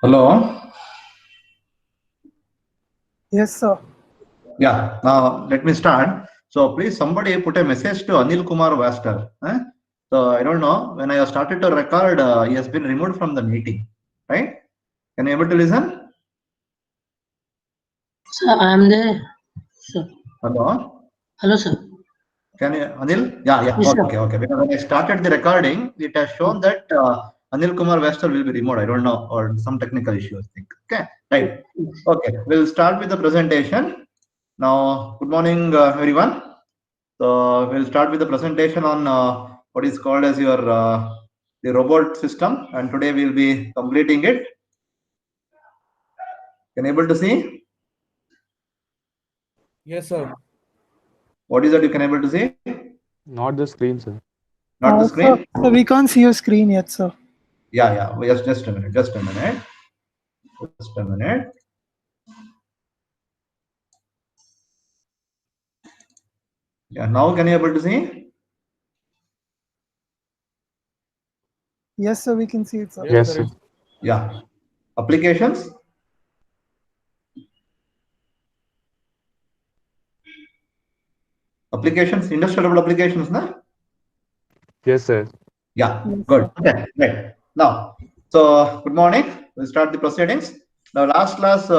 Hello. Yes, sir. Yeah. Now let me start. So please, somebody put a message to Anil Kumar Vaster. So I don't know. When I started to record, he has been removed from the meeting. Right? Can you able to listen? Sir, I am there. Sir. Hello. Hello, sir. Can you, Anil? Yeah. Yeah. Yes, sir. Okay. Because when I started the recording, it has shown that Anil Kumar Vaster will be removed. I don't know, or some technical issue, I think. Okay. Right. Okay. We'll start with the presentation. Now, good morning, everyone. So we'll start with the presentation on what is called as your the robot system, and today we'll be completing it. Can you able to see? Yes, sir. What is that you can able to see? Not the screen, sir. Not the Sir, screen? we can't see your screen yet, sir. Yeah. Just a minute. Just a minute. Just a minute. Yeah. Now can you able to see? Yes, sir, we can see it, sir. Yes, sir. Yeah. Applications. Applications. Industrial level applications, na? Yes, sir. Yeah, Yes, good. sir. Okay, right. Now, so good morning. We'll start the proceedings. Now, last class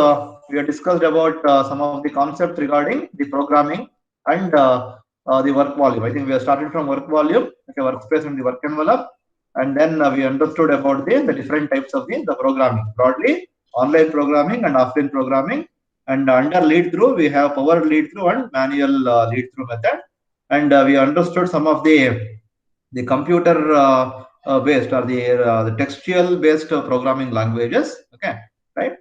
we have discussed about some of the concepts regarding the programming and the work volume. I think we have started from work volume, okay, workspace and the work envelope, and then we understood about the different types of the programming. Broadly, online programming and offline programming. And under lead through, we have power lead through and manual lead through method. And we understood some of the computer based or the textual based programming languages. Okay, right.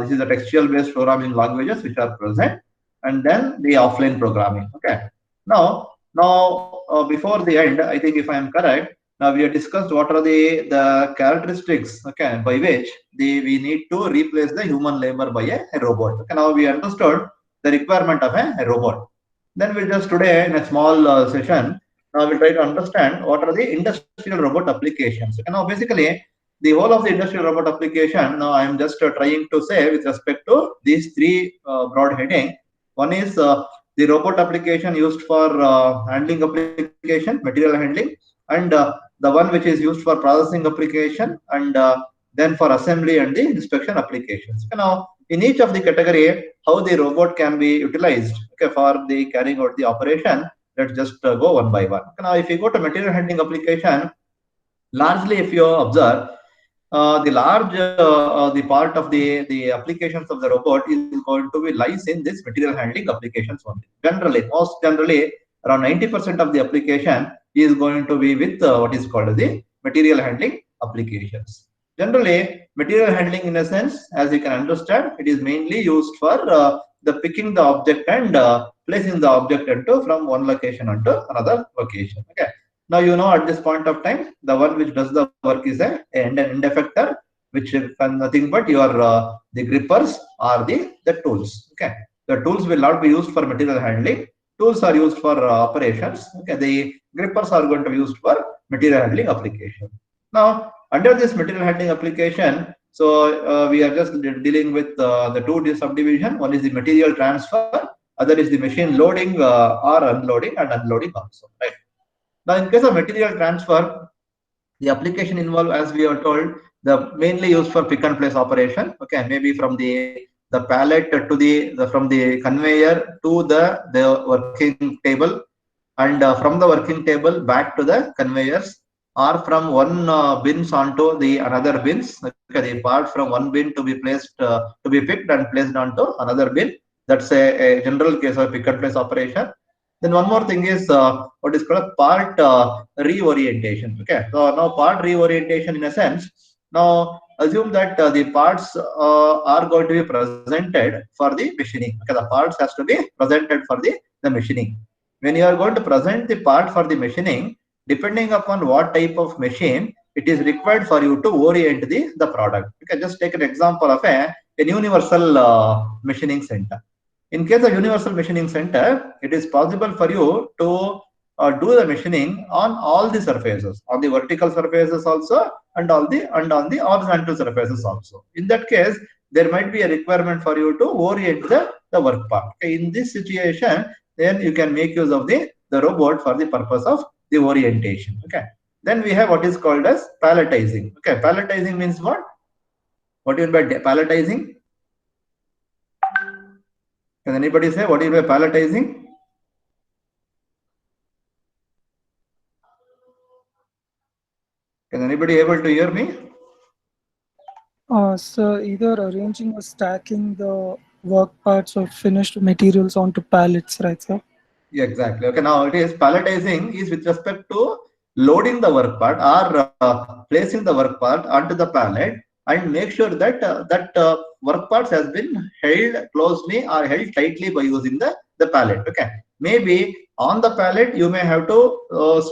This is the textual based programming languages which are present, and then the offline programming. Okay, now before the end, I think if I am correct, now we have discussed what are the characteristics, okay, by which we need to replace the human labor by a robot. Okay, now we understood the requirement of a robot. Then we just today in a small session, now we'll try to understand what are the industrial robot applications. Okay, now basically the whole of the industrial robot application. Now I am just trying to say with respect to these three broad heading. One is the robot application used for handling application, material handling, and the one which is used for processing application, and then for assembly and the inspection applications. Okay, now in each of the category, how the robot can be utilized, okay, for the carrying out the operation. Let's just go one by one. Now, if you go to material handling application, largely if you observe, the part of the applications of the robot is going to be lies in this material handling applications only. Generally, most generally, around 90% of the application is going to be with what is called the material handling applications. Generally, material handling in a sense, as you can understand, it is mainly used for the picking the object and placing the object into from one location onto another location. Okay. Now you know at this point of time, the one which does the work is a end effector, which is nothing but your the grippers or the tools. Okay, the tools will not be used for material handling. Tools are used for operations. Okay, the grippers are going to be used for material handling application. Now under this material handling application, so we are just dealing with the two subdivision. One is the material transfer, other is the machine loading or unloading and unloading also. Right. Now, in case of material transfer, the application involved, as we are told, the mainly used for pick and place operation. Okay, maybe from the pallet to from the conveyor to the working table, and from the working table back to the conveyors, or from one bins onto the another bins. Okay, the part from one bin to be placed to be picked and placed onto another bin. That's a general case of pick and place operation. Then one more thing is what is called part reorientation. Okay, so now part reorientation in a sense. Now assume that the parts are going to be presented for the machining. Okay, the parts has to be presented for the machining. When you are going to present the part for the machining, depending upon what type of machine, it is required for you to orient the product. You can just take an example of a universal machining center. In case of universal machining center, it is possible for you to do the machining on all the surfaces, on the vertical surfaces also, and on the horizontal surfaces also. In that case, there might be a requirement for you to orient the work part. Okay, in this situation, then you can make use of the robot for the purpose of the orientation. Okay. Then we have what is called as palletizing. Okay, palletizing means what? What do you mean by palletizing? Can anybody say what do you mean by palletizing? Can anybody able to hear me? So either arranging or stacking the work parts or finished materials onto pallets, right, sir? Yeah, exactly. Okay, now it is palletizing is with respect to loading the work part or placing the work part onto the pallet and make sure that work parts has been held closely or held tightly by using the pallet. Okay, maybe on the pallet you may have to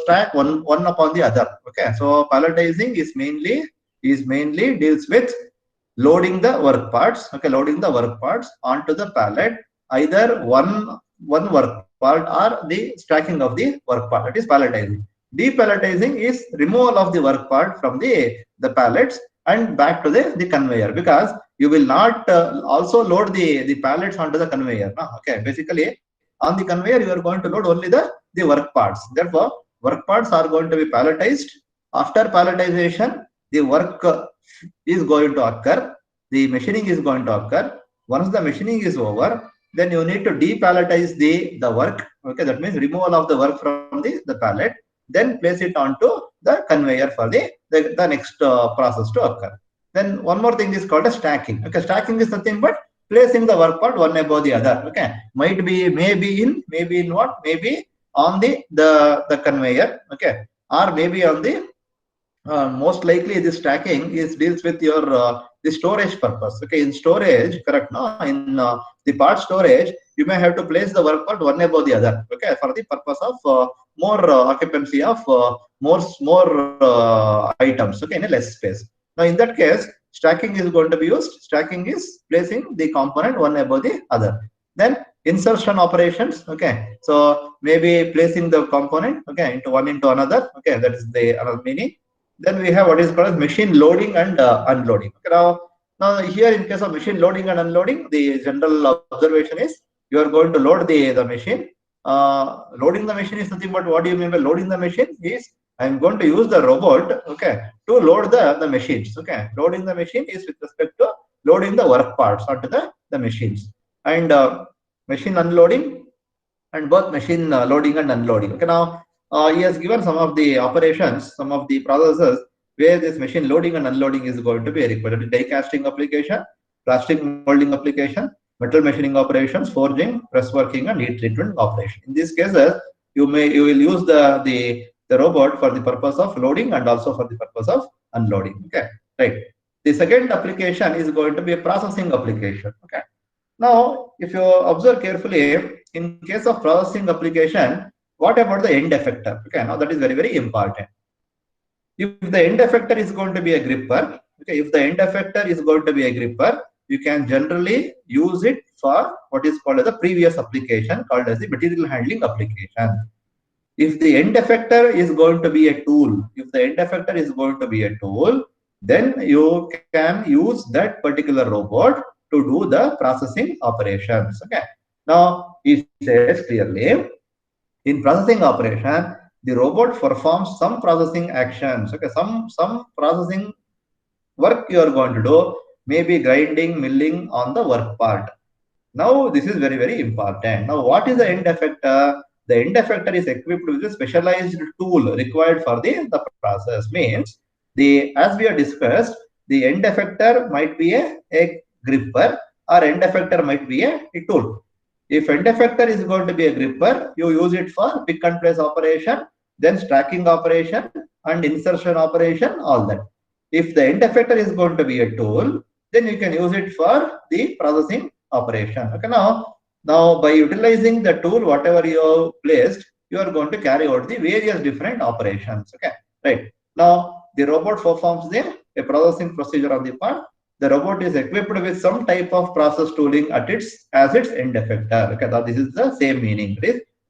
stack one upon the other. Okay, so palletizing is mainly deals with loading the work parts. Okay, loading the work parts onto the pallet, either one work part or the stacking of the work part. That is palletizing. Depalletizing is removal of the work part from the pallets and back to the conveyor, because you will not also load the pallets onto the conveyor. No? Okay, basically on the conveyor you are going to load only the work parts. Therefore, work parts are going to be palletized. After palletization, the work is going to occur. The machining is going to occur. Once the machining is over, then you need to depalletize the work. Okay, that means removal of the work from the pallet, then place it onto the conveyor for the next process to occur. Then one more thing is called as stacking. Okay, stacking is nothing but placing the work part one above the other. Okay, maybe in what, maybe on the conveyor. Okay, or maybe on the most likely the stacking is deals with your the storage purpose. Okay, in storage, correct? No, in the part storage, you may have to place the work part one above the other. Okay, for the purpose of more occupancy of more items. Okay, in a less space. Now, in that case, stacking is going to be used. Stacking is placing the component one above the other. Then insertion operations. Okay, so maybe placing the component, okay, into one into another. Okay, that is the another meaning. Then we have what is called as machine loading and unloading. Okay, now here in case of machine loading and unloading, the general observation is you are going to load the machine. Loading the machine is nothing but, what do you mean by loading the machine? Is I am going to use the robot, okay, to load the machines. Okay, loading the machine is with respect to loading the work parts onto the machines, and machine unloading, and both machine loading and unloading. Okay, now he has given some of the operations, some of the processes where this machine loading and unloading is going to be required. Die casting application, plastic molding application, metal machining operations, forging, press working, and heat treatment operation. In these cases, you will use the robot for the purpose of loading and also for the purpose of unloading. Okay, right. The second application is going to be a processing application. Okay. Now, if you observe carefully, in case of processing application, what about the end effector? Okay, now that is very, very important. If the end effector is going to be a gripper, okay, if the end effector is going to be a gripper, you can generally use it for what is called as the previous application, called as the material handling application. If the end effector is going to be a tool, then you can use that particular robot to do the processing operations. Okay. Now it says clearly, in processing operation, the robot performs some processing actions. Okay, some processing work you are going to do, maybe grinding, milling on the work part. Now this is very, very important. Now what is the end effector? The end effector is equipped with a specialized tool required for the process. Means as we have discussed, the end effector might be a gripper, or end effector might be a tool. If end effector is going to be a gripper, you use it for pick and place operation, then stacking operation and insertion operation, all that. If the end effector is going to be a tool, then you can use it for the processing operation. Okay, now by utilizing the tool, whatever you have placed, you are going to carry out the various different operations. Okay, right. Now the robot performs a processing procedure on the part. The robot is equipped with some type of process tooling as its end effector. Okay, now this is the same meaning.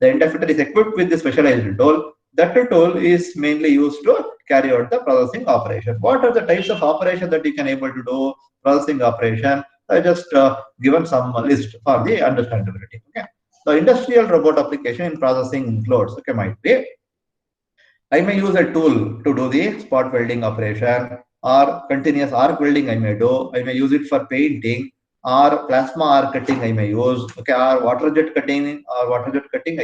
the interpreter is equipped with the specialized tool. That tool is mainly used to carry out the processing operation. What are the types of operation that you can able to do processing operation? I just given some list for the understandability. Okay. The industrial robot application in processing includes, okay, might be I may use a tool to do the spot welding operation or continuous arc welding I may do. I may use it for painting or plasma arc cutting I may use. Okay, or water jet cutting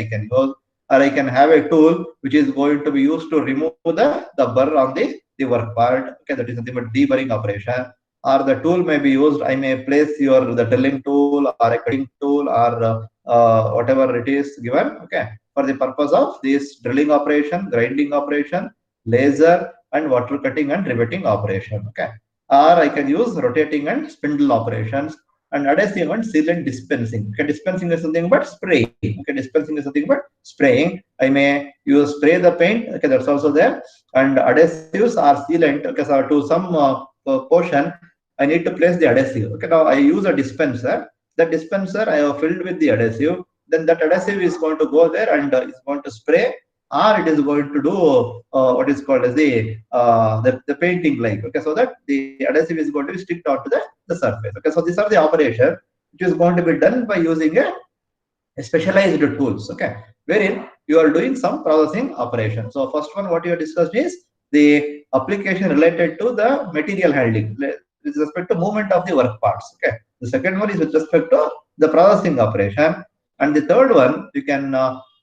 I can use. Or I can have a tool which is going to be used to remove the burr on the work part. Okay, that is nothing but deburring operation. Or the tool may be used, I may place the drilling tool or a cutting tool or whatever it is given. Okay, for the purpose of this drilling operation, grinding operation, laser and water cutting and riveting operation. Okay, or I can use rotating and spindle operations and adhesive and sealant dispensing. Okay, dispensing is something but spraying. Okay, dispensing is something but spraying. I may use spray the paint. Okay, that's also there. And adhesives are sealant. Okay, so to some portion, I need to place the adhesive. Okay, now I use a dispenser. That dispenser I have filled with the adhesive. Then that adhesive is going to go there and is going to spray, or it is going to do what is called as the painting like. Okay, so that the adhesive is going to be stick onto the surface. Okay, so these are the operation which is going to be done by using a specialized tools. Okay, wherein you are doing some processing operation. So first one what you have discussed is the application related to the material handling with respect to movement of the work parts. Okay, the second one is with respect to the processing operation. And the third one, you can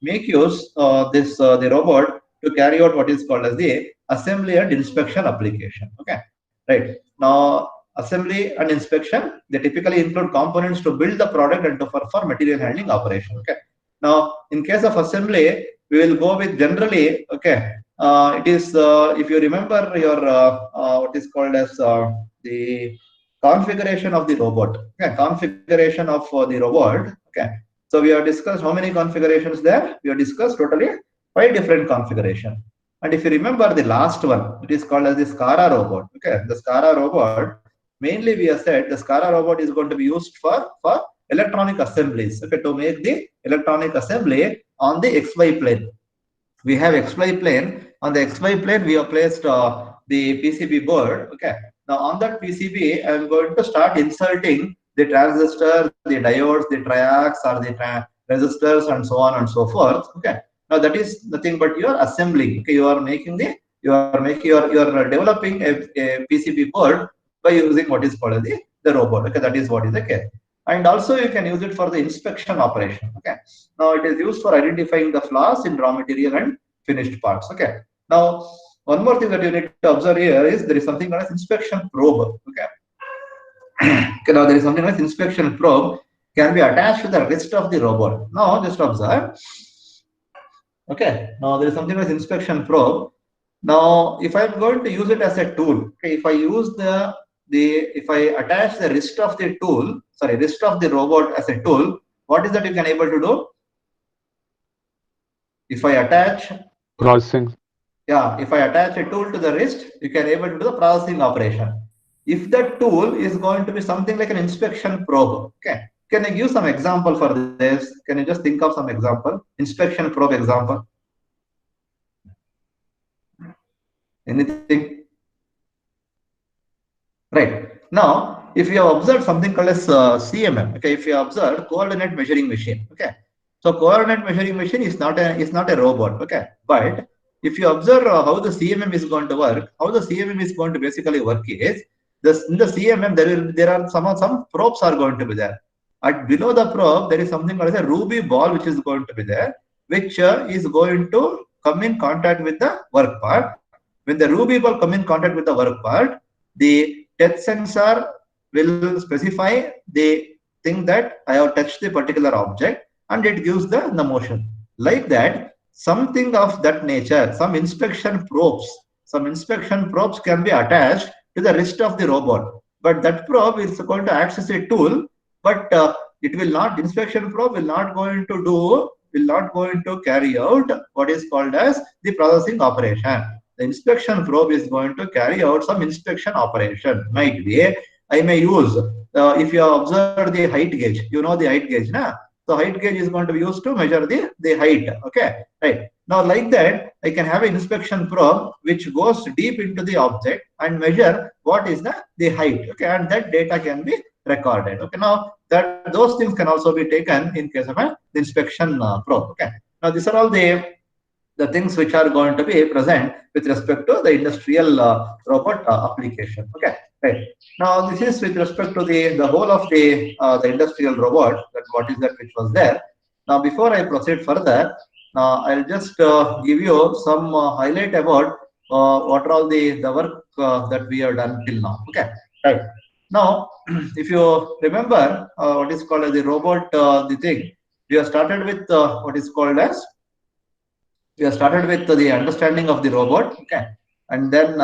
make use the robot to carry out what is called as the assembly and inspection application. Okay, right. Now, assembly and inspection, they typically include components to build the product and to perform material handling operation. Okay. Now, in case of assembly, we will go with generally. Okay, it is if you remember your what is called as the configuration of the robot. Okay, configuration of the robot. Okay. So we have discussed how many configurations there? We have discussed totally 5 different configurations. And if you remember the last one, it is called as the SCARA robot. Okay, the SCARA robot, mainly we have said the SCARA robot is going to be used for electronic assemblies. Okay, to make the electronic assembly on the XY plane. We have XY plane. On the XY plane, we have placed the PCB board. Okay, now on that PCB, I am going to start inserting the transistor, the diodes, the triacs, or the resistors, and so on and so forth. Okay. Now that is nothing but you are assembling. Okay, you are developing a PCB board by using what is called the robot. Okay, that is what is the case. And also you can use it for the inspection operation. Okay. Now it is used for identifying the flaws in raw material and finished parts. Okay. Now one more thing that you need to observe here is there is something called as inspection probe. Okay. Okay, now there is something like inspection probe can be attached to the wrist of the robot. Now just observe. Okay, now there is something like inspection probe. Now if I am going to use it as a tool, okay, if I use if I attach the wrist of the tool, wrist of the robot as a tool, what is that you can able to do? If I attach processing. Yeah, if I attach a tool to the wrist, you can able to do the processing operation. If that tool is going to be something like an inspection probe, okay, can I give some example for this? Can you just think of some example? Inspection probe example. Anything? Right. Now, if you have observed something called as CMM, okay, if you observe coordinate measuring machine, okay, so coordinate measuring machine is not a robot, okay, but if you observe how the CMM is going to work, how the CMM is going to basically work is in the CMM there are some probes are going to be there. At below the probe there is something called as a ruby ball which is going to be there, which is going to come in contact with the work part. When the ruby ball come in contact with the work part, the touch sensor will specify the thing that I have touched the particular object and it gives the motion. Like that, something of that nature, some inspection probes can be attached to the wrist of the robot. But that probe is going to access a tool, but it will not, inspection probe will not going to carry out what is called as the processing operation. The inspection probe is going to carry out some inspection operation. Might be I may use if you observe the height gauge, you know the height gauge, na? So height gauge is going to be used to measure the height. Okay, right. Now like that, I can have an inspection probe which goes deep into the object and measure what is the height. Okay, and that data can be recorded. Okay, now that those things can also be taken in case of an inspection probe. Okay, now these are all the things which are going to be present with respect to the industrial robot application. Okay, right. Now this is with respect to the whole of the industrial robot, that what is that which was there. Now before I proceed further, I'll just give you some highlight about what are all the work that we have done till now. Okay, right. Now if you remember what is called as the robot, the thing we have started with what is called as we have started with the understanding of the robot. Okay, and then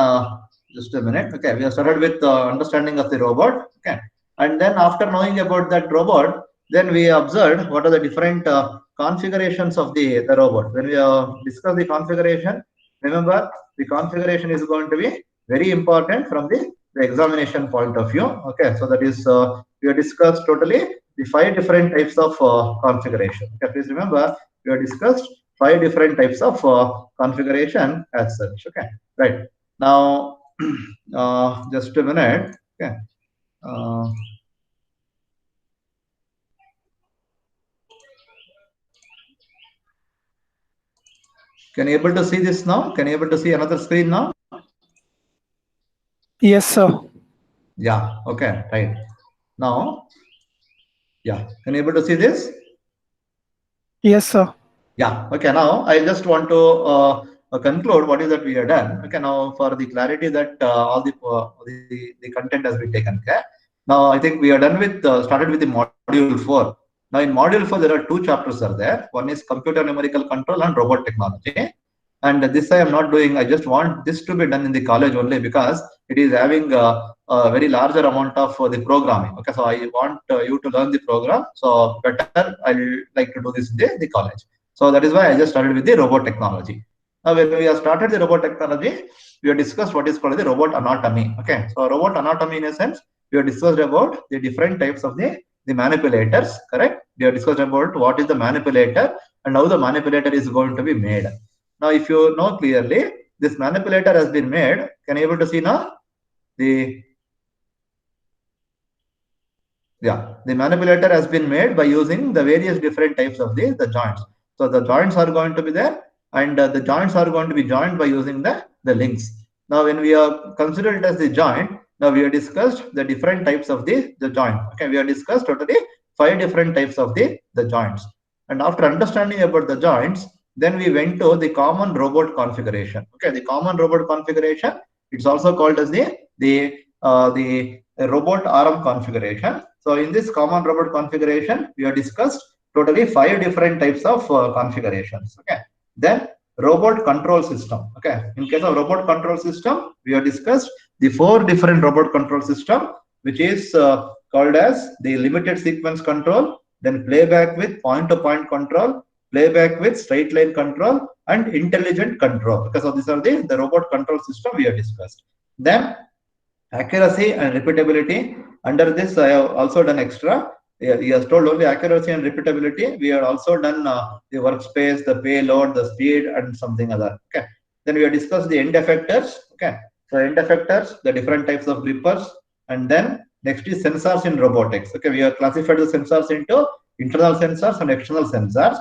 just a minute. Okay, we have started with understanding of the robot. Okay, and then after knowing about that robot, then we observed what are the different configurations of the robot. When we discuss the configuration, remember the configuration is going to be very important from the examination point of view. Okay, so that is we have discussed totally the 5 different types of configuration. Okay, please remember we have discussed 5 different types of configuration as such. Okay, right. Now just a minute. Okay, can you able to see this now? Can you able to see another screen now? Yes, sir. Yeah, okay, right. Now, yeah, can you able to see this? Yes, sir. Yeah, okay. Now I just want to conclude what is that we have done. Okay, now for the clarity that all the content has been taken. Okay, now I think we are done with started with the module 4. Now in module 4 there are 2 chapters are there. One is computer numerical control and robot technology. And this I am not doing. I just want this to be done in the college only because it is having a very larger amount of the programming. Okay, so I want you to learn the program. So better I'll like to do this in the college. So that is why I just started with the robot technology. Now when we have started the robot technology, we have discussed what is called the robot anatomy. Okay, so robot anatomy in a sense, we have discussed about the different types of the manipulators. Correct? We have discussed about what is the manipulator and how the manipulator is going to be made. Now, if you know clearly, this manipulator has been made. Can you able to see now? The manipulator has been made by using the various different types of the joints. So the joints are going to be there, and the joints are going to be joined by using the links. Now, when we are considered as the joint, now we have discussed the different types of the joint. Okay, we have discussed totally 5 different types of the joints. And after understanding about the joints, then we went to the common robot configuration. Okay, the common robot configuration, it's also called as the robot arm configuration. So in this common robot configuration, we have discussed totally 5 different types of configurations. Okay, then robot control system. Okay, in case of robot control system, we have discussed the 4 different robot control system, which is called as the limited sequence control, then playback with point-to-point control, playback with straight line control, and intelligent control. Because of these are the robot control system we have discussed. Then accuracy and repeatability. Under this, I have also done extra. He has told only accuracy and repeatability. We have also done the workspace, the payload, the speed, and something other. Okay. Then we have discussed the end effectors. Okay. So end effectors, the different types of grippers, and then next is sensors in robotics. Okay. We have classified the sensors into internal sensors and external sensors.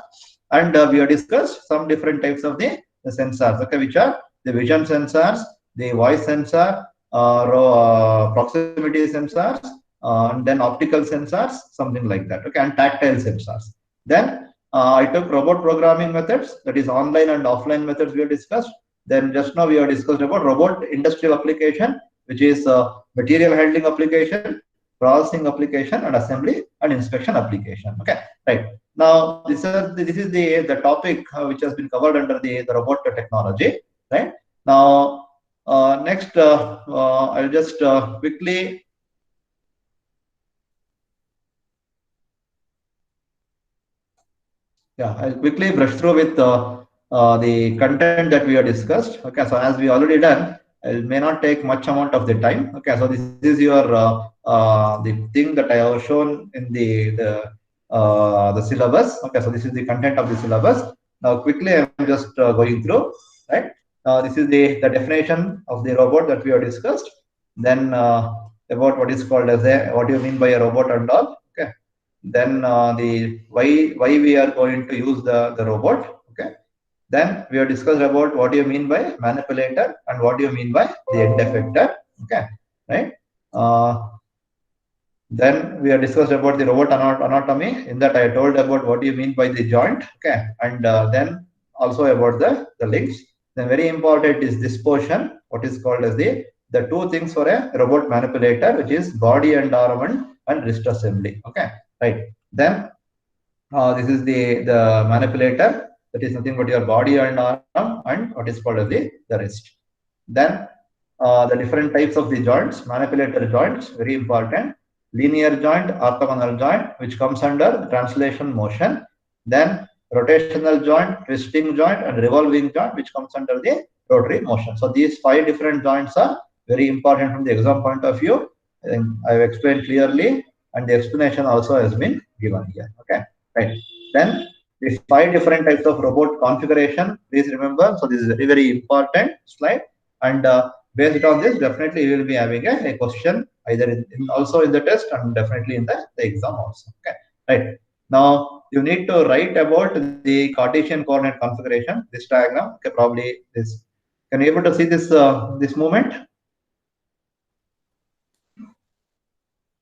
And we have discussed some different types of the sensors, okay, which are the vision sensors, the voice sensor, proximity sensors, and then optical sensors, something like that, okay, and tactile sensors. Then I took robot programming methods, that is online and offline methods we have discussed. Then just now we have discussed about robot industrial application, which is material handling application, processing application, and assembly and inspection application. Okay, right. Now this is the topic which has been covered under the robot technology. Right. Now next I'll just quickly I'll quickly brush through with the content that we have discussed. Okay, so as we already done, it may not take much amount of the time. Okay, so this is your the thing that I have shown in the the syllabus. Okay, so this is the content of the syllabus. Now quickly I'm just going through, right? This is the definition of the robot that we have discussed. Then about what is called as what do you mean by a robot and all. Okay. Then the why we are going to use the robot. Okay. Then we have discussed about what do you mean by manipulator and what do you mean by the end effector. Okay, right? Then we have discussed about the robot anatomy. In that I told about what do you mean by the joint. Okay, and then also about the links. Then very important is this portion, what is called as the two things for a robot manipulator, which is body and arm and wrist assembly. Okay, right. Then this is the manipulator. That is nothing but your body and arm and what is called as the wrist. Then the different types of the joints, manipulator joints, very important. Linear joint, orthogonal joint, which comes under translation motion. Then rotational joint, twisting joint, and revolving joint, which comes under the rotary motion. So these 5 different joints are very important from the exam point of view. I have explained clearly, and the explanation also has been given here. Okay, right. Then these 5 different types of robot configuration. Please remember. So this is a very, very important slide, and based on this, definitely we will be having a question either also in the test and definitely in the exam also. Okay, right. Now you need to write about the Cartesian coordinate configuration. This diagram. Okay, probably this. Can you able to see this this movement?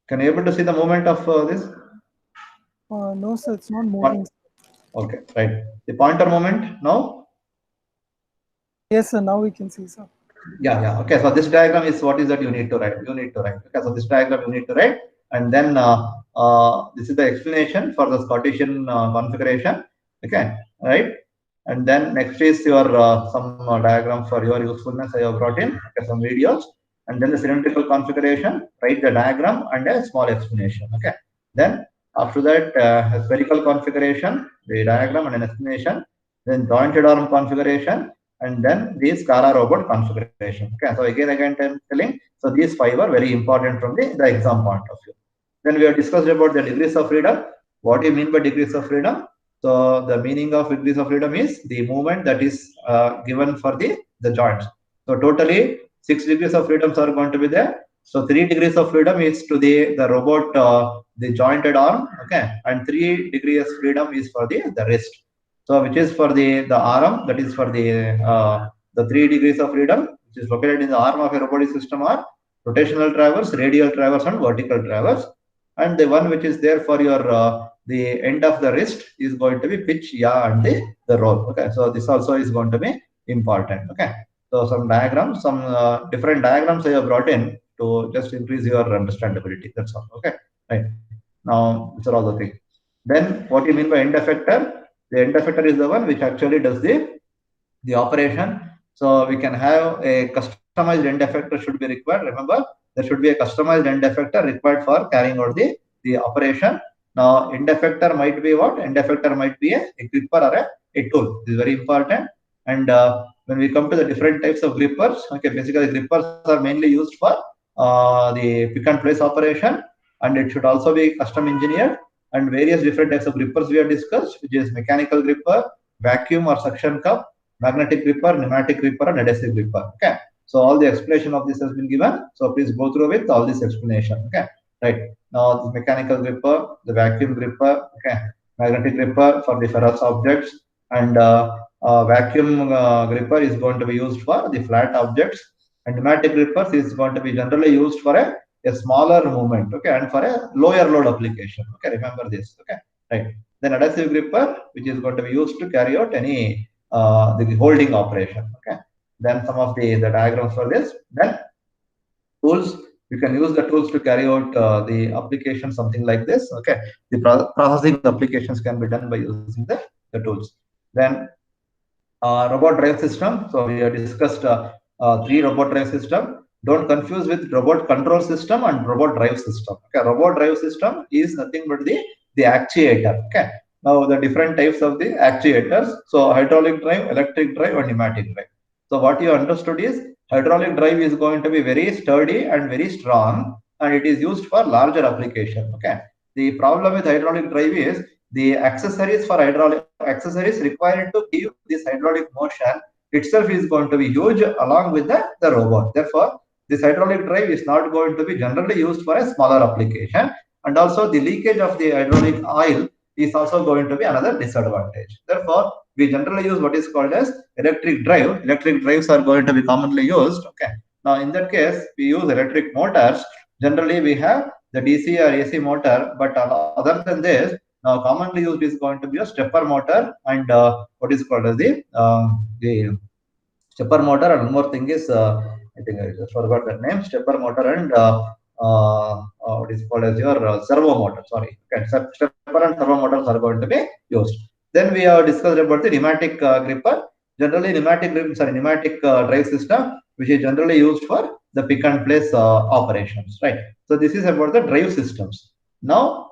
Can you able to see the movement of this? No, sir, it's not moving. Okay, right. The pointer moment now. Yes, sir. Now we can see, sir. Yeah. Okay, so this diagram is what is that you need to write. Okay, so this diagram you need to write, and then this is the explanation for the Cartesian configuration. Okay, right. And then next is your some diagram for your usefulness I have brought in. Okay, some videos, and then the cylindrical configuration. Write the diagram and a small explanation. Okay. Then after that, a spherical configuration, the diagram and an explanation. Then jointed arm configuration. And then the SCARA robot configuration. Okay, so again I'm telling. So these 5 are very important from the exam point of view. Then we have discussed about the degrees of freedom. What do you mean by degrees of freedom? So the meaning of degrees of freedom is the movement that is given for the joints. So totally 6 degrees of freedoms are going to be there. So 3 degrees of freedom is to the robot, the jointed arm. Okay, and 3 degrees of freedom is for the wrist. So which is for the arm, that is for the 3 degrees of freedom, which is located in the arm of a robotic system, are rotational traverse, radial traverse, and vertical traverse. And the one which is there for your the end of the wrist is going to be pitch, yaw, and the roll. Okay, so this also is going to be important. Okay, so some diagrams, some different diagrams I have brought in to just increase your understandability. That's all. Okay, right. Now these are all the things. Then what do you mean by end effector? The end effector is the one which actually does the operation. So we can have a customized end effector should be required. Remember, there should be a customized end effector required for carrying out the operation. Now, end effector might be what? End effector might be a gripper or a tool. This is very important. And when we come to the different types of grippers, okay, basically grippers are mainly used for the pick and place operation, and it should also be custom engineered. And various different types of grippers we have discussed, which is mechanical gripper, vacuum or suction cup, magnetic gripper, pneumatic gripper, and adhesive gripper. Okay, so all the explanation of this has been given. So please go through with all this explanation. Okay, right. Now the mechanical gripper, the vacuum gripper, okay, magnetic gripper for the ferrous objects, and vacuum gripper is going to be used for the flat objects, and pneumatic grippers is going to be generally used for a smaller movement, okay, and for a lower load application. Okay, remember this. Okay, right. Then adhesive gripper, which is going to be used to carry out any the holding operation. Okay, then some of the diagrams for this. Then tools, you can use the tools to carry out the application, something like this. Okay, the processing applications can be done by using the tools. Then robot drive system. So we have discussed 3 robot drive system. Don't confuse with robot control system and robot drive system. Okay, robot drive system is nothing but the actuator. Okay, now the different types of the actuators. So hydraulic drive, electric drive, and pneumatic drive. So what you understood is hydraulic drive is going to be very sturdy and very strong, and it is used for larger application. Okay, the problem with hydraulic drive is the accessories for hydraulic accessories required to give this hydraulic motion itself is going to be huge along with the robot. Therefore, this hydraulic drive is not going to be generally used for a smaller application, and also the leakage of the hydraulic oil is also going to be another disadvantage. Therefore, we generally use what is called as electric drive. Electric drives are going to be commonly used. Okay. Now, in that case, we use electric motors. Generally, we have the DC or AC motor, but other than this, now commonly used is going to be a stepper motor and what is called as the stepper motor, and one more thing is I think I just forgot the name, stepper motor and what is called as your servo motor. Sorry, okay, stepper and servo motors are going to be used. Then we have discussed about the pneumatic gripper. Generally, pneumatic drive system, which is generally used for the pick and place operations, right? So this is about the drive systems. Now,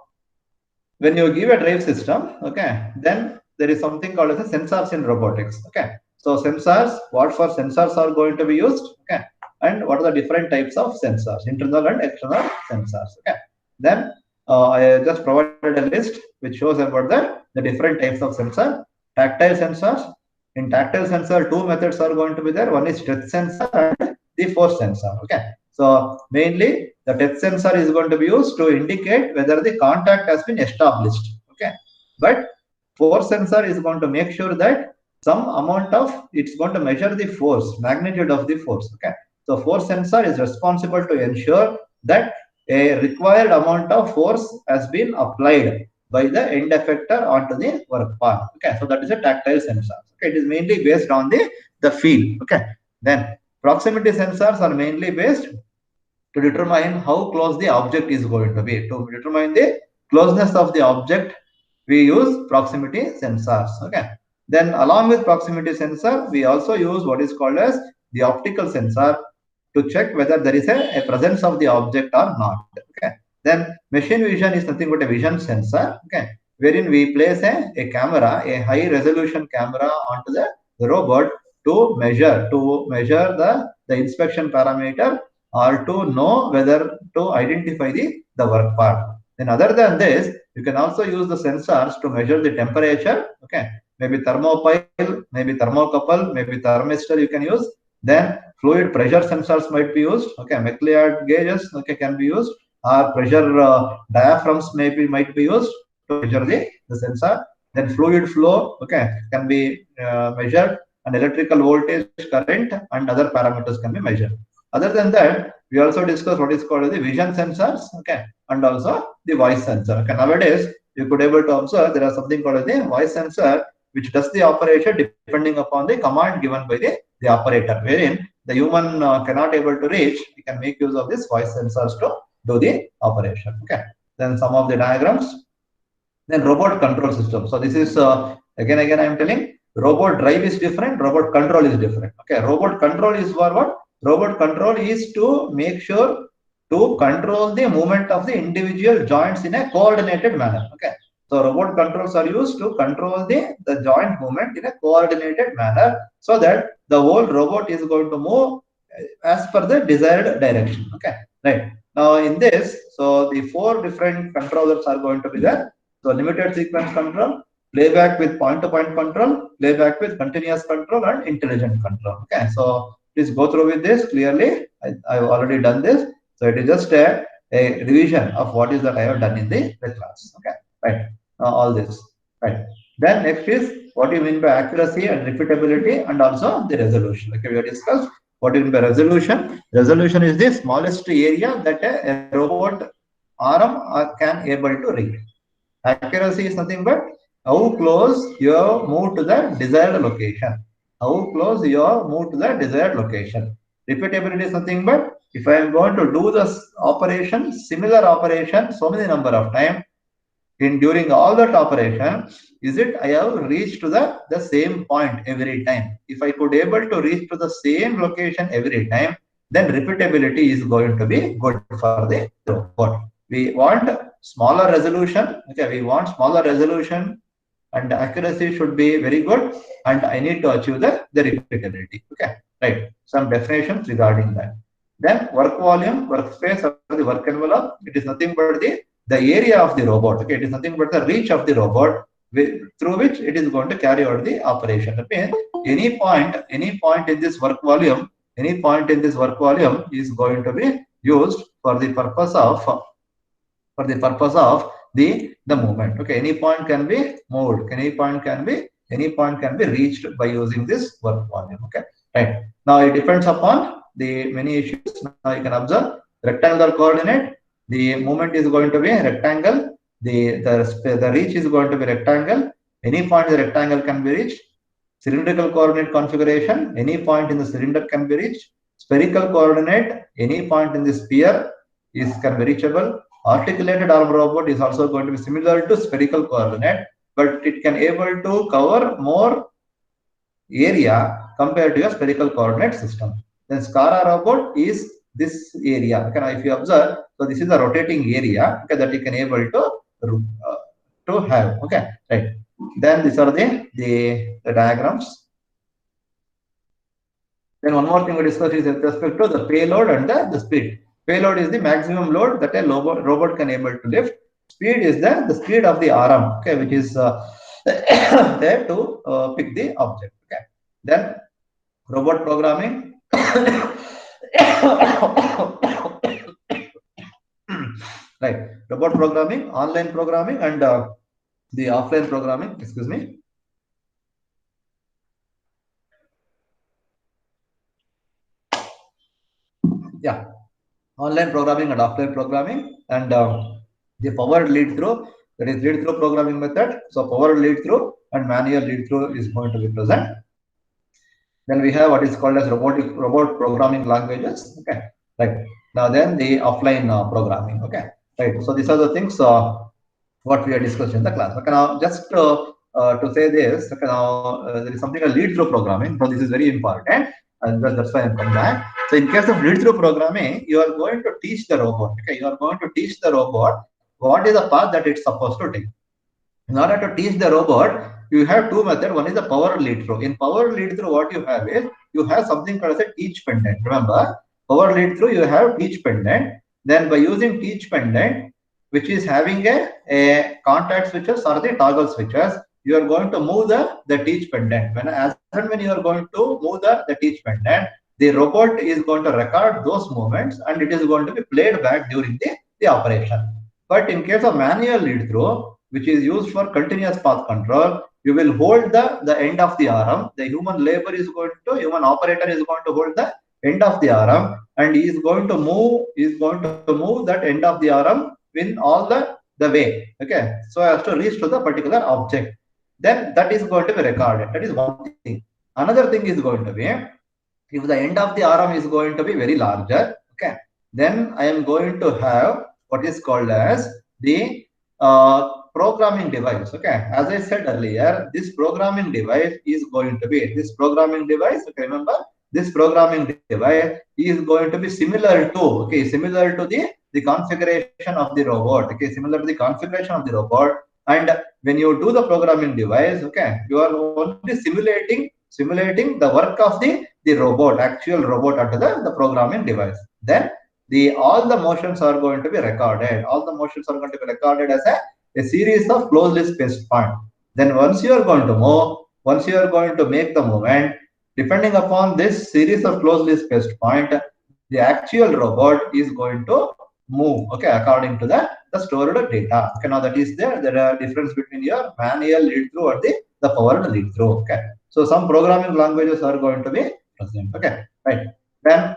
when you give a drive system, okay, then there is something called as a sensors in robotics. Okay, so sensors, what for sensors are going to be used? Okay, and what are the different types of sensors, internal and external sensors? Okay, then I just provided a list which shows about the different types of sensor. Tactile sensors. In tactile sensor, two methods are going to be there. One is touch sensor and the force sensor. Okay, so mainly the touch sensor is going to be used to indicate whether the contact has been established. Okay, but force sensor is going to make sure that some amount of, it's going to measure the force, magnitude of the force. Okay, so force sensor is responsible to ensure that a required amount of force has been applied by the end effector onto the work part. Okay, so that is a tactile sensor. Okay, it is mainly based on the feel. Okay, then proximity sensors are mainly based to determine how close the object is going to be. To determine the closeness of the object, we use proximity sensors. Okay, then along with proximity sensor, we also use what is called as the optical sensor to check whether there is a presence of the object or not. Okay, then machine vision is nothing but a vision sensor. Okay, wherein we place a camera, a high resolution camera onto the robot to measure the inspection parameter, or to know whether to identify the work part. Then other than this, you can also use the sensors to measure the temperature. Okay, maybe thermopile, maybe thermocouple, maybe thermistor you can use. Then fluid pressure sensors might be used. Okay, McLeod gauges, okay, can be used, or pressure diaphragms might be used to measure the sensor. Then fluid flow, okay, can be measured, and electrical voltage, current, and other parameters can be measured. Other than that, we also discuss what is called the vision sensors, okay, and also the voice sensor. Okay, nowadays you could able to observe there is something called the voice sensor, which does the operation depending upon the command given by the operator, wherein the human cannot able to reach. We can make use of this voice sensors to do the operation. Okay, then some of the diagrams. Then robot control system. So this is again I am telling, robot drive is different, robot control is different. Okay, robot control is for what? Robot control is to make sure to control the movement of the individual joints in a coordinated manner. Okay, so robot controls are used to control the joint movement in a coordinated manner, so that the whole robot is going to move as per the desired direction. Okay, right. Now in this, so the four different controllers are going to be there. So limited sequence control, playback with point-to-point control, playback with continuous control, and intelligent control. Okay, so please go through with this clearly. I've already done this, so it is just a revision of what is that I have done in the class. Okay, right. All this, right. Then next is what you mean by accuracy and repeatability, and also the resolution. Okay, we have discussed what you mean by resolution. Resolution is the smallest area that a robot arm can able to read. Accuracy is nothing but how close you move to the desired location. How close you move to the desired location. Repeatability is nothing but if I am going to do this operation, similar operation, so many number of times, during all that operation, is it I have reached to the same point every time. If I could able to reach to the same location every time, then repeatability is going to be good for the robot. We want smaller resolution. Okay, we want smaller resolution, and accuracy should be very good, and I need to achieve the repeatability. Okay, right. Some definitions regarding that. Then work volume, workspace, or the work envelope. It is nothing but the the area of the robot. Okay, it is nothing but the reach of the robot through which it is going to carry out the operation. That means any point in this work volume, is going to be used for the purpose of the movement. Okay, any point can be moved, any point can be reached by using this work volume. Okay, right. Now it depends upon the many issues. Now you can observe rectangular coordinate, the movement is going to be rectangle, the reach is going to be rectangle, any point in the rectangle can be reached. Cylindrical coordinate configuration, any point in the cylinder can be reached. Spherical coordinate, any point in the sphere can be reachable. Articulated arm robot is also going to be similar to spherical coordinate, but it can able to cover more area compared to a spherical coordinate system. Then SCARA robot is this area. Okay, now if you observe, so this is a rotating area, okay, that you can able to have. Okay, right. Then these are the diagrams. Then one more thing we discussed is with respect to the payload and the speed. Payload is the maximum load that a robot can able to lift. Speed is the speed of the arm, okay, which is there to pick the object. Okay. Then robot programming. Right. Robot programming, online programming, and the offline programming. Excuse me. Yeah. Online programming and offline programming, and the powered lead through, that is lead through programming method. So powered lead through and manual lead through is going to be present. Then we have what is called as robot programming languages. Okay, right. Now then the offline programming. Okay, right. So these are the things what we are discussing in the class. Okay, now just to say this, okay, now there is something called lead through programming. So this is very important, and that's why I'm coming back. So in case of lead through programming, you are going to teach the robot. Okay, you are going to teach the robot what is the path that it's supposed to take. In order to teach the robot, you have two methods. One is the power lead through. In power lead through, what you have is you have something called as a teach pendant. Remember, power lead through, you have teach pendant. Then by using teach pendant, which is having a contact switches or the toggle switches, you are going to move the teach pendant. When you are going to move the teach pendant, the robot is going to record those movements and it is going to be played back during the operation. But in case of manual lead through, which is used for continuous path control, you will hold the end of the arm. The human operator is going to hold the end of the arm, and he is going to move that end of the arm in all the way. Okay, so as to reach to the particular object. Then that is going to be recorded. That is one thing. Another thing is going to be, if the end of the arm is going to be very larger, okay, then I am going to have what is called as the programming device. Okay, as I said earlier, this programming device is going to be okay, remember, this programming device is going to be similar to the configuration of the robot. Okay, similar to the configuration of the robot. And when you do the programming device, okay, you are only simulating the work of the robot, actual robot under the programming device. Then all the motions are going to be recorded. All the motions are going to be recorded as a series of closely spaced points. Then once you are going to move, once you are going to make the movement, depending upon this series of closely spaced point, the actual robot is going to move, okay, according to the stored data. Okay, now that is there are difference between your manual lead through or the powered lead through. Okay, so some programming languages are going to be present. Okay, right. Then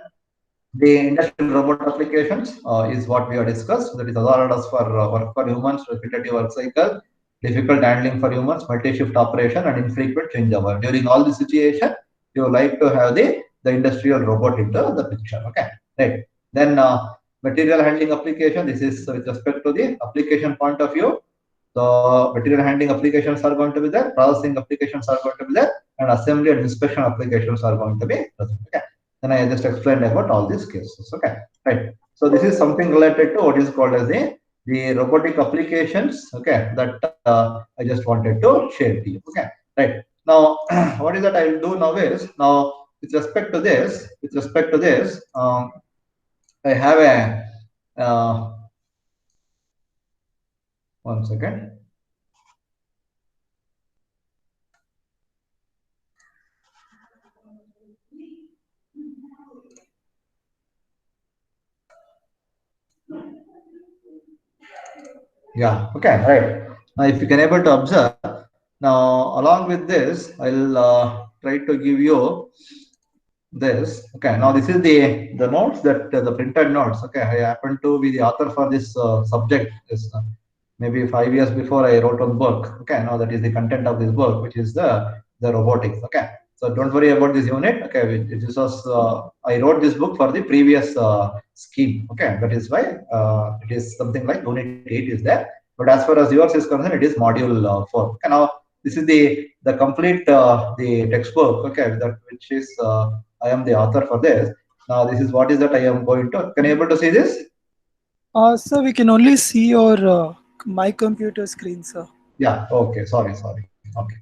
the industrial robot applications is what we have discussed. That is hazardous for work for humans, repetitive work cycle, difficult handling for humans, multi-shift operation, and infrequent changeover. During all the situation, you like to have the industrial robot into the picture. Okay, right. Then material handling application. This is with respect to the application point of view. So material handling applications are going to be there, processing applications are going to be there, and assembly and inspection applications are going to be present. Okay. Then I just explained about all these cases. Okay, right. So this is something related to what is called as the robotic applications. Okay, that I just wanted to share to you. Okay, right. Now, what is that I will do now is, now with respect to this, I have a One second. Yeah, okay, right. Now, if you can able to observe, now along with this, I'll try to give you this. Okay, now this is the notes that the printed notes. Okay, I happen to be the author for this subject. This maybe 5 years before I wrote one book. Okay, now that is the content of this book, which is the robotics. Okay, so don't worry about this unit. Okay, this was I wrote this book for the previous scheme. Okay, that is why it is something like unit 8 is there. But as far as yours is concerned, it is module 4. Okay, now this is the complete the textbook. Okay, that which is I am the author for this. Now this is what is that I am going to. Can you able to see this? Sir, we can only see your my computer screen, sir. Yeah. Okay. Sorry. Okay.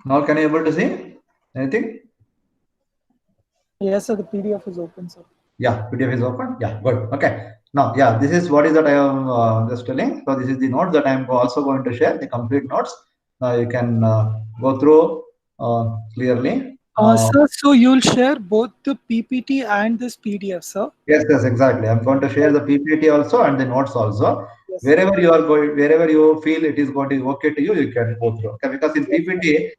Now can you able to see anything? Yes, sir. The PDF is open, sir. Yeah, PDF is open. Yeah, good. Okay. Now, yeah, this is what is that I am just telling. So this is the notes that I am also going to share, the complete notes. Now you can go through clearly. Sir, so you'll share both the PPT and this PDF, sir? Yes, exactly. I'm going to share the PPT also and the notes also. Yes, Wherever you are going, wherever you feel it is going to be okay to you, you can go through. Okay, because in PPT,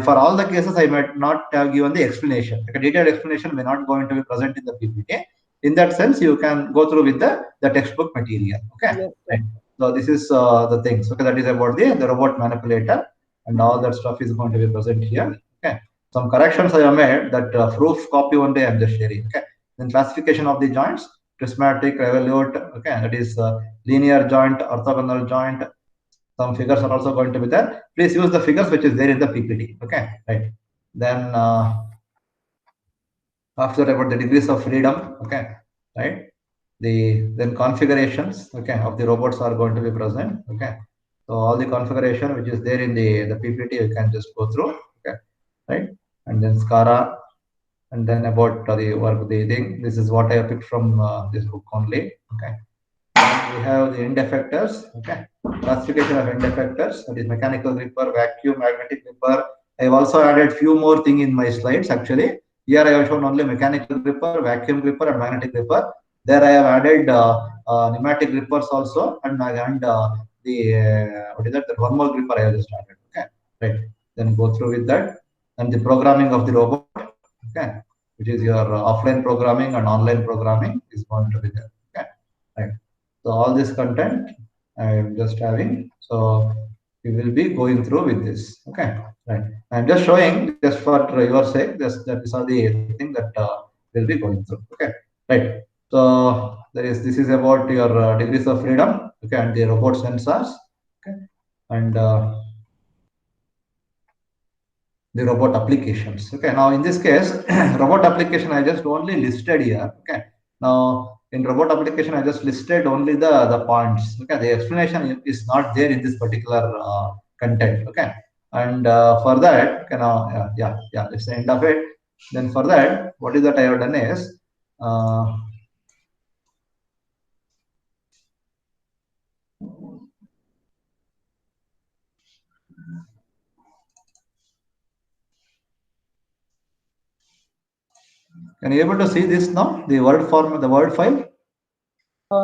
for all the cases, I might not have given the explanation. Like a detailed explanation may not going to be present in the PPT. In that sense, you can go through with the textbook material. Okay. Yes, right. So this is the things. Okay, that is about the robot manipulator, and all that stuff is going to be present here. Okay. Some corrections I have made. That proof copy one day I'm just sharing. Okay. Then classification of the joints, prismatic, revolute. Okay, that is linear joint, orthogonal joint. Some figures are also going to be there. Please use the figures which is there in the PPT. Okay, right. Then after about the degrees of freedom. Okay, right. Then configurations. Okay, of the robots are going to be present. Okay, so all the configuration which is there in the PPT you can just go through. Okay, right. And then SCARA, and then about the work the thing. This is what I have picked from this book only. Okay, and we have the end effectors. Okay, classification of end effectors, that is mechanical gripper, vacuum, magnetic gripper. I have also added few more thing in my slides. Actually, here I have shown only mechanical gripper, vacuum gripper, and magnetic gripper. There I have added pneumatic grippers also, and the what is that, the wormhole gripper I have just added. Okay, right. Then go through with that, and the programming of the robot. Okay, which is your offline programming and online programming is going to be there. Okay, right. So all this content I am just having. So we will be going through with this. Okay, right. I'm just showing just for your sake. That is all the thing that we'll be going through. Okay, right. So this is about your degrees of freedom. Okay, and the robot sensors. Okay, and the robot applications. Okay, now in this case, robot application I just only listed here. Okay, now in robot application I just listed only the points. Okay, the explanation is not there in this particular content. Okay, and for that, okay, now yeah, it's the end of it. Then for that, what is that I have done is can you able to see this now? The word form, the word file.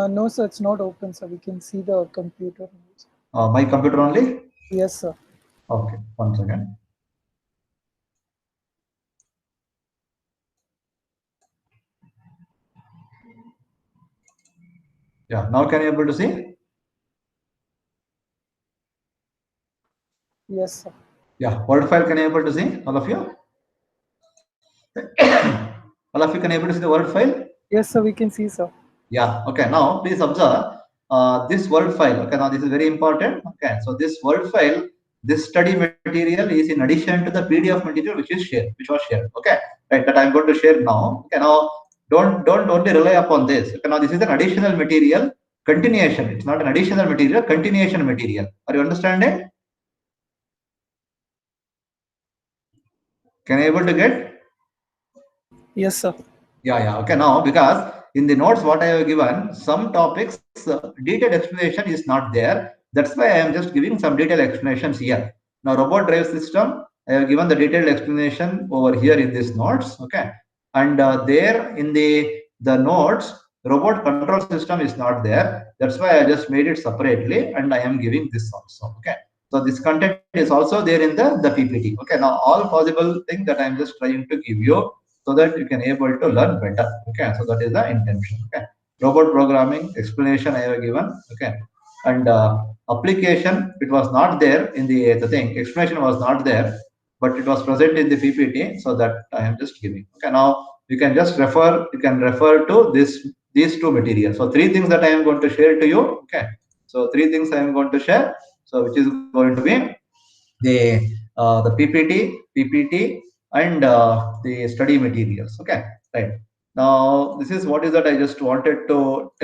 No, sir, it's not open, sir. We can see the computer. My computer only. Yes, sir. Okay, one second. Yeah, now can you able to see? Yes, sir. Yeah, word file can you able to see, all of you? All of you can able to see the word file? Yes, sir, we can see, sir. Yeah, okay, now please observe this word file. Okay, now this is very important. Okay, so this word file, this study material is in addition to the PDF material which was shared. Okay, right, that I'm going to share now. Okay, now don't only rely upon this. Okay, now this is an additional material continuation. It's not an additional material, continuation material. Are you understanding? Can I able to get? Yes, sir. Yeah. Okay. Now, because in the notes what I have given, some topics detailed explanation is not there. That's why I am just giving some detailed explanations here. Now, robot drive system, I have given the detailed explanation over here in these notes. Okay, and there in the notes, robot control system is not there. That's why I just made it separately, and I am giving this also. Okay, so this content is also there in the PPT. Okay, now all possible things that I am just trying to give you, so that you can able to learn better. Okay, so that is the intention. Okay, robot programming explanation I have given. Okay, and application, it was not there in the thing, explanation was not there, but it was present in the PPT, so that I am just giving. Okay, now you can just refer, you can refer to these two materials. So three things that I am going to share to you. Okay, so three things I am going to share, so which is going to be the PPT, and the study materials. Okay, right. Now this is what is that I just wanted to tell